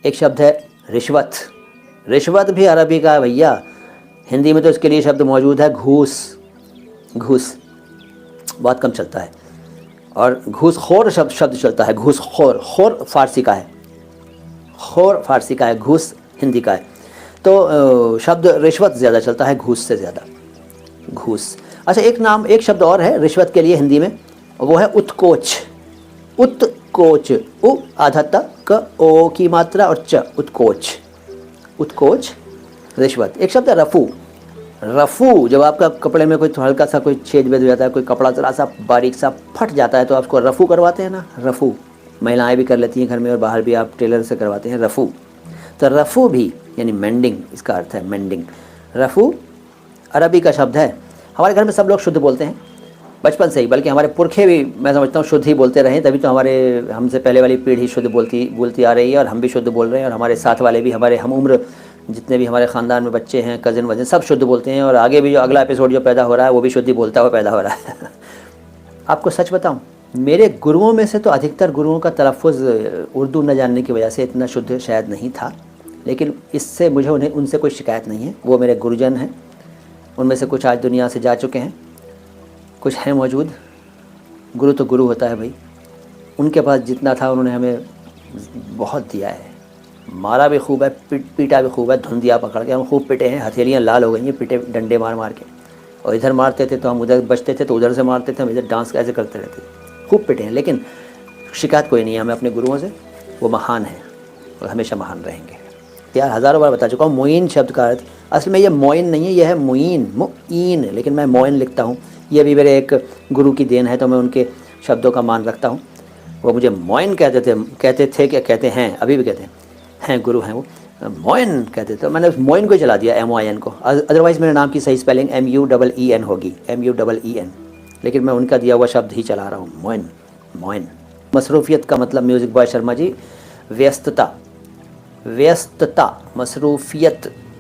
एक शब्द है रिश्वत। रिश्वत भी अरबी का है भैया, हिंदी में तो इसके लिए शब्द मौजूद है घूस। घूस बहुत कम चलता है। और घूसखोर शब्द चलता है, घूसखोर। खोर फारसी का है, खोर फारसी का है, घूस हिंदी का है। तो शब्द रिश्वत ज़्यादा चलता है घूस से ज़्यादा, घूस। अच्छा, एक शब्द और है रिश्वत के लिए हिंदी में, वो है उत्कोच। उत्कोच, उ आधा त क ओ की मात्रा और च, उत्कोच। उत्कोच रिश्वत। एक शब्द है रफ़ू। रफ़ू, जब आपका कपड़े में कोई हल्का सा कोई छेद वेद हो जाता है, कोई कपड़ा ज़रा सा बारीक सा फट जाता है, तो आपको रफ़ू करवाते हैं ना, रफ़ू। महिलाएं भी कर लेती हैं घर में, और बाहर भी आप टेलर से करवाते हैं रफ़ू। तो रफ़ू भी यानी मेंडिंग, इसका अर्थ है मेंडिंग। रफ़ू अरबी का शब्द है। हमारे घर में सब लोग शुद्ध बोलते हैं बचपन से ही, बल्कि हमारे पुरखे भी मैं समझता हूँ शुद्ध ही बोलते रहे, तभी तो हमसे पहले वाली पीढ़ी शुद्ध बोलती आ रही है, और हम भी शुद्ध बोल रहे हैं, और हमारे साथ वाले भी, हमारे हम उम्र जितने भी हमारे ख़ानदान में बच्चे हैं, कज़न वज़न, सब शुद्ध बोलते हैं, और आगे भी जो अगला एपिसोड जो पैदा हो रहा है वो भी शुद्ध ही बोलता हुआ पैदा हो रहा है। आपको सच बताऊँ, मेरे गुरुओं में से तो अधिकतर गुरुओं का तलफ़ुज़ उर्दू न जानने की वजह से इतना शुद्ध शायद नहीं था, लेकिन इससे मुझे उनसे कोई शिकायत नहीं है। वो मेरे गुरुजन हैं, उनमें से कुछ आज दुनिया से जा चुके हैं, कुछ हैं मौजूद। गुरु तो गुरु होता है भाई, उनके पास जितना था उन्होंने हमें बहुत दिया है। मारा भी खूब है, पीटा भी खूब है, धुंधिया पकड़ के हम खूब पिटे हैं, हथेलियाँ लाल हो गई हैं पिटे, डंडे मार मार के। और इधर मारते थे तो हम उधर बचते थे, तो उधर से मारते थे हम इधर, डांस कैसे करते रहते थे, खूब पिटे हैं। लेकिन शिकायत कोई नहीं है हमें अपने गुरुओं से, वो महान हैं और हमेशा महान रहेंगे। यार हज़ारों बार बता चुका हूँ, मोइन शब्द का अर्थ असल में ये मोइन नहीं है, यह है मुइन, मुइन, लेकिन मैं मोइन लिखता हूँ। ये भी मेरे एक गुरु की देन है, तो मैं उनके शब्दों का मान रखता हूँ। वो मुझे मोइन कहते थे क्या कहते हैं, अभी भी कहते हैं गुरु हैं वो, मोइन कहते थे, तो मैंने उस मोइन को ही चला दिया, MOIN को। अदरवाइज़ मेरे नाम की सही स्पेलिंग MUEEN होगी, MUEEN, लेकिन मैं उनका दिया हुआ शब्द ही चला रहा हूँ, मोइन, मोइन। मसरूफ़ियत का मतलब म्यूज़िक बॉय शर्मा जी, व्यस्तता, व्यस्तता, मसरूफ़ियत